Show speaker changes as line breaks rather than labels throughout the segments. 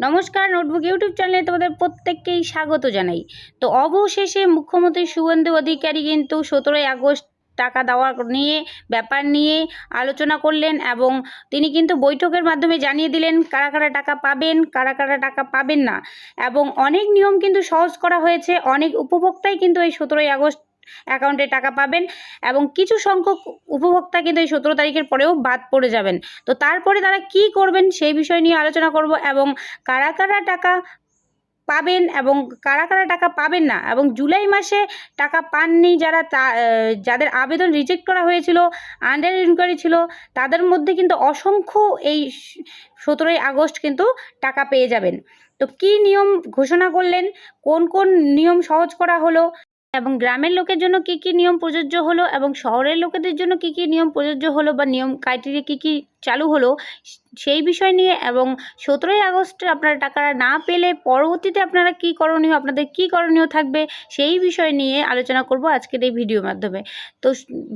নমস্কার, notebook YouTube চ্যানেলে তোমাদের প্রত্যেককেই স্বাগত জানাই। তো অবশেষে মুখ্যমন্ত্রী শুভেন্দু অধিকারী কিন্তু 17ই আগস্ট টাকা দেওয়া ব্যাপার নিয়ে আলোচনা করলেন এবং তিনি কিন্তু বৈঠকের মাধ্যমে জানিয়ে দিলেন কারা কারা টাকা পাবেন, কারা কারা টাকা পাবেন না। এবং অনেক নিয়ম কিন্তু সহজ করা হয়েছে, অনেক উপভোক্তাই কিন্তু এই 17ই আগস্ট অ্যাকাউন্টে টাকা পাবেন এবং কিছু সংখ্যক উপভোক্তা কিন্তু এই 17 তারিখের পরেও বাদ পড়ে যাবেন। তো তারপরে তারা কি করবেন সেই বিষয় নিয়ে আলোচনা করব এবং কারা কারা টাকা পাবেন এবং কারা কারা টাকা পাবেন না এবং জুলাই মাসে টাকা পাননি যাদের আবেদন রিজেক্ট করা হয়েছিল, আন্ডার ইনকোয়ারি ছিল, তাদের মধ্যে কিন্তু অসংখ্য এই 17ই আগস্ট কিন্তু টাকা পেয়ে যাবেন। তো কি নিয়ম ঘোষণা করলেন, কোন কোন নিয়ম সহজ করা হলো এবং গ্রামের লোকের জন্য কি কি নিয়ম প্রযোজ্য হলো এবং শহরের লোকেদের জন্য কি কি নিয়ম প্রযোজ্য হলো বা নিয়ম ক্রাইটেরিয়া কি কি চালু হলো সেই বিষয় নিয়ে এবং 17ই আগস্টে আপনারা টাকা না পেলে পরবর্তীতে আপনারা কি করণীয়, আপনাদের কি করণীয় থাকবে সেই বিষয় নিয়ে আলোচনা করব আজকের এই ভিডিওর মাধ্যমে। তো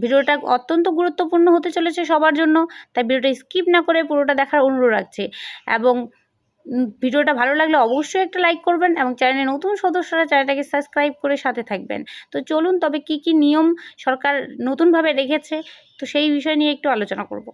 ভিডিওটা অত্যন্ত গুরুত্বপূর্ণ হতে চলেছে সবার জন্য, তাই ভিডিওটা স্কিপ না করে পুরোটা দেখার অনুরোধ রাখছি এবং ভিডিওটা ভালো লাগলে অবশ্যই একটা লাইক করবেন এবং চ্যানেলে নতুন সদস্যরা চ্যানেলটাকে সাবস্ক্রাইব করে সাথে থাকবেন। তো চলুন তবে কি কি নিয়ম সরকার নতুনভাবে রেখেছে তো সেই বিষয় নিয়ে একটু আলোচনা করব।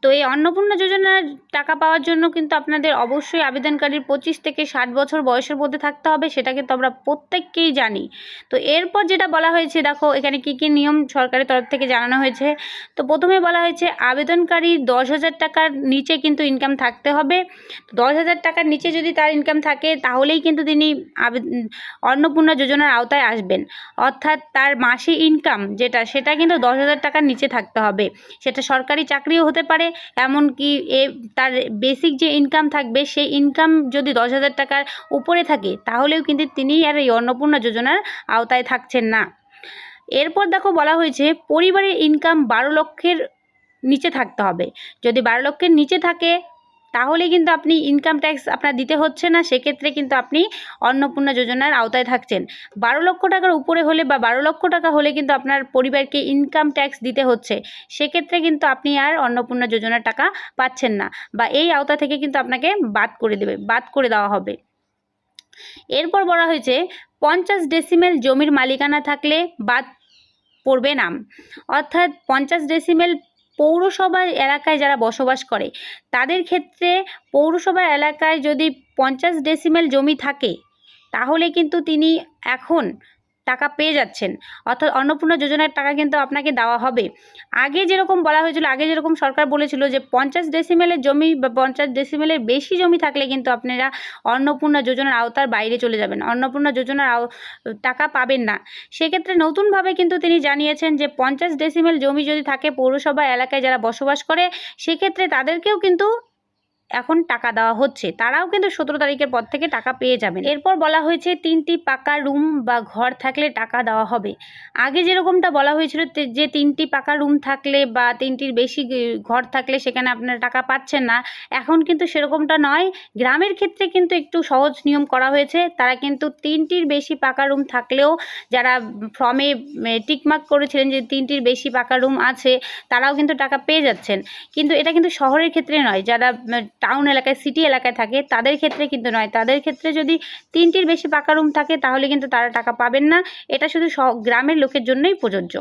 তো এই অন্নপূর্ণা যোজনার টাকা পাওয়ার জন্য কিন্তু আপনাদের অবশ্যই আবেদনকারীর 25 থেকে 60 বছর বয়সের মধ্যে থাকতে হবে, সেটা কিন্তু আমরা প্রত্যেককেই জানি। তো এরপর যেটা বলা হয়েছে, দেখো এখানে কি কি নিয়ম সরকারের তরফ থেকে জানানো হয়েছে। তো প্রথমে বলা হয়েছে আবেদনকারী 10,000 টাকার নিচে কিন্তু ইনকাম থাকতে হবে। 10,000 টাকার নিচে যদি তার ইনকাম থাকে তাহলেই কিন্তু তিনি অন্নপূর্ণা যোজনার আওতায় আসবেন। অর্থাৎ তার মাসে ইনকাম সেটা কিন্তু 10,000 টাকার নিচে থাকতে হবে। সেটা সরকারি চাকরিও হতে পারে, এমনকি তার বেসিক যে ইনকাম থাকবে সেই ইনকাম যদি 10,000 টাকার উপরে থাকে তাহলেও কিন্তু তিনি আর এই অন্নপূর্ণা যোজনার আওতায় থাকছেন না। এরপর দেখো বলা হয়েছে পরিবারের ইনকাম 12 লক্ষের নিচে থাকতে হবে। যদি 12 লক্ষের নিচে থাকে তাহলে কিন্তু আপনি ইনকাম ট্যাক্স আপনার দিতে হচ্ছে না, সেক্ষেত্রে কিন্তু আপনি অন্নপূর্ণা যোজনার আওতায় থাকছেন। 12 লক্ষ টাকার উপরে হলে বা 12 লক্ষ টাকা হলে কিন্তু আপনার পরিবারকে ইনকাম ট্যাক্স দিতে হচ্ছে, সেক্ষেত্রে কিন্তু আপনি আর অন্নপূর্ণা যোজনার টাকা পাচ্ছেন না বা এই আওতা থেকে কিন্তু আপনাকে বাদ করে দেওয়া হবে। এরপর বলা হয়েছে 50 ডেসিমেল জমির মালিকানা থাকলে বাদ পড়বে না। অর্থাৎ 50 ডেসিমেল পৌরসভার এলাকায় যারা বসবাস করে তাদের ক্ষেত্রে পৌরসভার এলাকায় যদি 50 ডেসিমেল জমি থাকে তাহলে কিন্তু তিনি এখন টাকা পেয়ে যাচ্ছেন, অর্থাৎ অন্নপূর্ণা যোজনার টাকা কিন্তু আপনাকে দেওয়া হবে। আগে যেরকম বলা হয়েছিল, আগে যেরকম সরকার বলেছিল যে 50 ডেসিমেলের জমি বা 50 ডেসিমেলের বেশি জমি থাকলে কিন্তু আপনারা অন্নপূর্ণা যোজনার আওতার বাইরে চলে যাবেন, অন্নপূর্ণা যোজনার টাকা পাবেন না। সেক্ষেত্রে নতুনভাবে কিন্তু তিনি জানিয়েছেন যে 50 ডেসিমেল জমি যদি থাকে পৌরসভা এলাকায় যারা বসবাস করে সেক্ষেত্রে তাদেরকেও কিন্তু এখন টাকা দেওয়া হচ্ছে, তারাও কিন্তু 17 তারিখের পর থেকে টাকা পেয়ে যাবেন। এরপর বলা হয়েছে 3টি পাকা রুম বা ঘর থাকলে টাকা দেওয়া হবে। আগে যেরকমটা বলা হয়েছিল যে 3টি পাকা রুম থাকলে বা 3টির বেশি ঘর থাকলে সেখানে আপনারা টাকা পাচ্ছেন না, এখন কিন্তু সেরকমটা নয়। গ্রামের ক্ষেত্রে কিন্তু একটু সহজ নিয়ম করা হয়েছে, তারা কিন্তু 3টির বেশি পাকা রুম থাকলেও যারা ফর্মে টিকমার্ক করেছিলেন যে 3টির বেশি পাকা রুম আছে তারাও কিন্তু টাকা পেয়ে যাচ্ছেন। কিন্তু এটা কিন্তু শহরের ক্ষেত্রে নয়, যারা টাউন এলাকায় সিটি এলাকায় থাকে তাদের ক্ষেত্রে কিন্তু নয়। তাদের ক্ষেত্রে যদি 3টির বেশি পাকা রুম থাকে তাহলে কিন্তু তারা টাকা পাবেন না, এটা শুধু গ্রামের লোকের জন্যই প্রযোজ্য।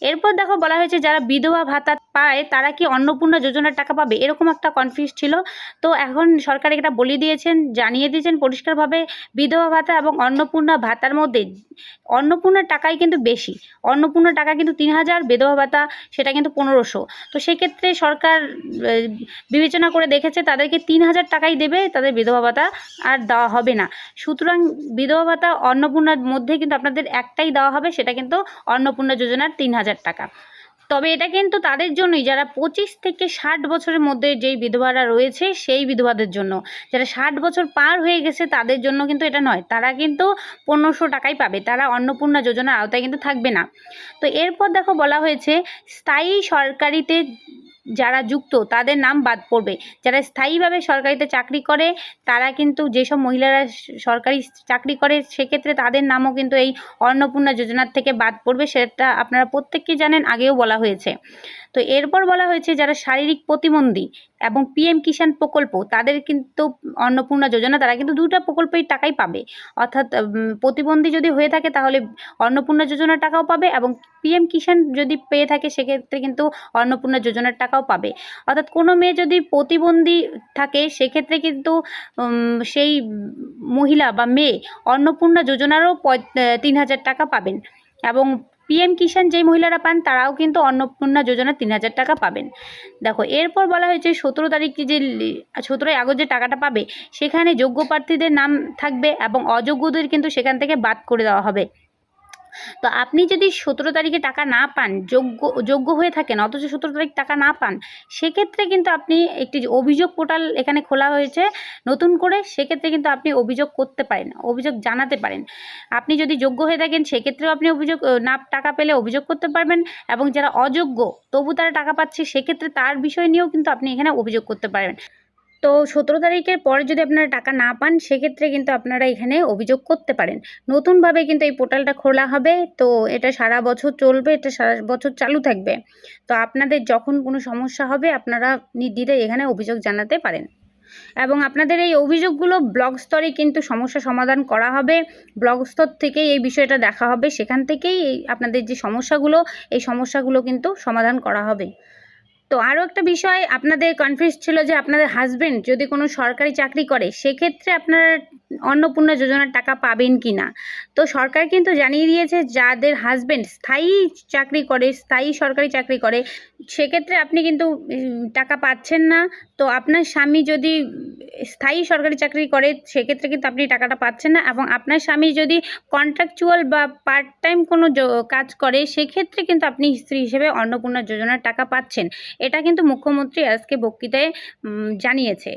এরপর দেখো বলা হয়েছে যারা বিধবা ভাতা পায় তারা কি অন্নপূর্ণা যোজনার টাকা পাবে, এরকম একটা কনফিউজ ছিল। তো এখন সরকার এটা বলে দিয়েছেন, জানিয়ে দিয়েছেন পরিষ্কারভাবে বিধবা ভাতা এবং অন্নপূর্ণা ভাতার মধ্যে অন্নপূর্ণার টাকাই কিন্তু বেশি। অন্নপূর্ণার টাকা কিন্তু 3,000, বিধবা ভাতা সেটা কিন্তু 1,500। তো সেক্ষেত্রে সরকার বিবেচনা করে দেখেছে তাদেরকে 3,000 টাকাই দেবে, তাদের বিধবা ভাতা আর দেওয়া হবে না। সুতরাং বিধবা ভাতা অন্নপূর্ণার মধ্যে কিন্তু আপনাদের একটাই দেওয়া হবে, সেটা কিন্তু অন্নপূর্ণা যোজনার 3,000 টাকা। তবে এটা কিন্তু তাদের জন্যই যারা 25 থেকে 60 বছরের মধ্যে যেই বিধবারা রয়েছে সেই বিধবাদের জন্য। যারা 60 বছর পার হয়ে গেছে তাদের জন্য কিন্তু এটা নয়, তারা কিন্তু 1,500 টাকাই পাবে, তারা অন্নপূর্ণা যোজনার আওতায় কিন্তু থাকবে না। তো এরপর দেখো বলা হয়েছে স্থায়ী সরকারিতে যারা যুক্ত তাদের নাম বাদ পড়বে। যারা স্থায়ীভাবে সরকারিতে চাকরি করে তারা কিন্তু, যেসব মহিলারা সরকারি চাকরি করে সেক্ষেত্রে তাদের নামও কিন্তু এই অন্নপূর্ণা যোজনার থেকে বাদ পড়বে, সেটা আপনারা প্রত্যেককেই জানেন, আগেও বলা হয়েছে। তো এরপর বলা হয়েছে যারা শারীরিক প্রতিবন্ধী এবং পিএম কিষাণ প্রকল্প, তাদের কিন্তু অন্নপূর্ণা যোজনা, তারা কিন্তু দুটো প্রকল্পের টাকাই পাবে। অর্থাৎ প্রতিবন্ধী যদি হয়ে থাকে তাহলে অন্নপূর্ণা যোজনার টাকাও পাবে, এবং পিএম কিষাণ যদি পেয়ে থাকে সেক্ষেত্রে কিন্তু অন্নপূর্ণা যোজনার টাকাও পাবে। অর্থাৎ কোনো মেয়ে যদি প্রতিবন্ধী থাকে সেক্ষেত্রে কিন্তু সেই মহিলা বা মেয়ে অন্নপূর্ণা যোজনারও 3,000 টাকা পাবেন, এবং পিএম কিষাণ যেই মহিলারা পান তারাও কিন্তু অন্নপূর্ণা যোজনা 3,000 টাকা পাবেন। দেখো, এরপর বলা হয়েছে 17 তারিখ যে 17ই আগস্ট যে টাকাটা পাবে সেখানে যোগ্য প্রার্থীদের নাম থাকবে এবং অযোগ্যদের কিন্তু সেখান থেকে বাদ করে দেওয়া হবে। তো আপনি যদি 17 তারিখে টাকা না পান, যোগ্য হয়ে থাকেন অথচ 17 তারিখ টাকা না পান, সেক্ষেত্রে কিন্তু আপনি একটি অভিযোগ পোর্টাল এখানে খোলা হয়েছে নতুন করে, সেক্ষেত্রে কিন্তু আপনি অভিযোগ করতে পারেন, অভিযোগ জানাতে পারেন। আপনি যদি যোগ্য হয়ে থাকেন সেক্ষেত্রেও আপনি অভিযোগ টাকা পেলে অভিযোগ করতে পারবেন, এবং যারা অযোগ্য তবু তারা টাকা পাচ্ছে সেক্ষেত্রে তার বিষয় নিয়েও কিন্তু আপনি এখানে অভিযোগ করতে পারবেন। তো 17 তারিখের পরে যদি আপনারা টাকা না পান সেক্ষেত্রে কিন্তু আপনারা এখানে অভিযোগ করতে পারেন। নতুনভাবে কিন্তু এই পোর্টালটা খোলা হবে, তো এটা সারা বছর চলবে, এটা সারা বছর চালু থাকবে। তো আপনাদের যখন কোনো সমস্যা হবে আপনারা নির্দ্বিধায় এখানে অভিযোগ জানাতে পারেন, এবং আপনাদের এই অভিযোগগুলো ব্লক স্তরে কিন্তু সমস্যা সমাধান করা হবে। ব্লক স্তর থেকেই এই বিষয়টা দেখা হবে, সেখান থেকেই আপনাদের যে সমস্যাগুলো, এই সমস্যাগুলো কিন্তু সমাধান করা হবে। তো আরও একটা বিষয় আপনাদের কনফিউজ ছিল যে আপনাদের হাজবেন্ড যদি কোনো সরকারি চাকরি করে সেক্ষেত্রে আপনারা অন্নপূর্ণা যোজনার টাকা পাবেন কি না। তো সরকার কিন্তু জানিয়ে দিয়েছে যাদের হাজবেন্ড স্থায়ী সরকারি চাকরি করে সেক্ষেত্রে আপনি কিন্তু টাকা পাচ্ছেন না। তো আপনার স্বামী যদি স্থায়ী সরকারি চাকরি করে সেক্ষেত্রে কিন্তু আপনি টাকাটা পাচ্ছেন না, এবং আপনার স্বামী যদি কন্ট্রাকচুয়াল বা পার্ট টাইম কোনো কাজ করে সেক্ষেত্রে কিন্তু আপনি স্ত্রী হিসেবে অন্নপূর্ণা যোজনার টাকা পাচ্ছেন। এটা কিন্তু মুখ্যমন্ত্রী আজকে বক্তৃতায় জানিয়েছে।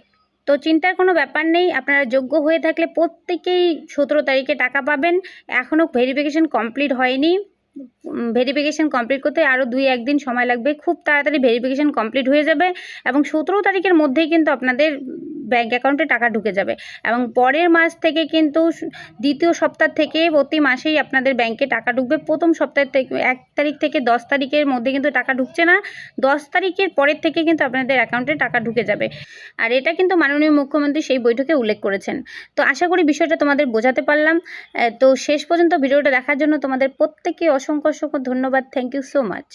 তো চিন্তার কোনো ব্যাপার নেই, আপনারা যোগ্য হয়ে থাকলে প্রত্যেকেই 17 তারিখে টাকা পাবেন। এখনও ভেরিফিকেশন কমপ্লিট হয়নি, ভেরিফিকেশন কমপ্লিট করতে আরও 2-1 দিন সময় লাগবে। খুব তাড়াতাড়ি ভেরিফিকেশন কমপ্লিট হয়ে যাবে, এবং 17 তারিখের মধ্যেই কিন্তু আপনাদের ব্যাঙ্ক অ্যাকাউন্টে টাকা ঢুকে যাবে, এবং পরের মাস থেকে কিন্তু দ্বিতীয় সপ্তাহ থেকে প্রতি মাসেই আপনাদের ব্যাঙ্কে টাকা ঢুকবে। প্রথম সপ্তাহ থেকে 1 তারিখ থেকে 10 তারিখের মধ্যে কিন্তু টাকা ঢুকছে না, 10 তারিখের পরের থেকে কিন্তু আপনাদের অ্যাকাউন্টে টাকা ঢুকে যাবে। আর এটা কিন্তু মাননীয় মুখ্যমন্ত্রী সেই বৈঠকে উল্লেখ করেছেন। তো আশা করি বিষয়টা তোমাদের বোঝাতে পারলাম। তো শেষ পর্যন্ত ভিডিওটা দেখার জন্য তোমাদের প্রত্যেককে অসংখ্য ধন্যবাদ। Thank you so much.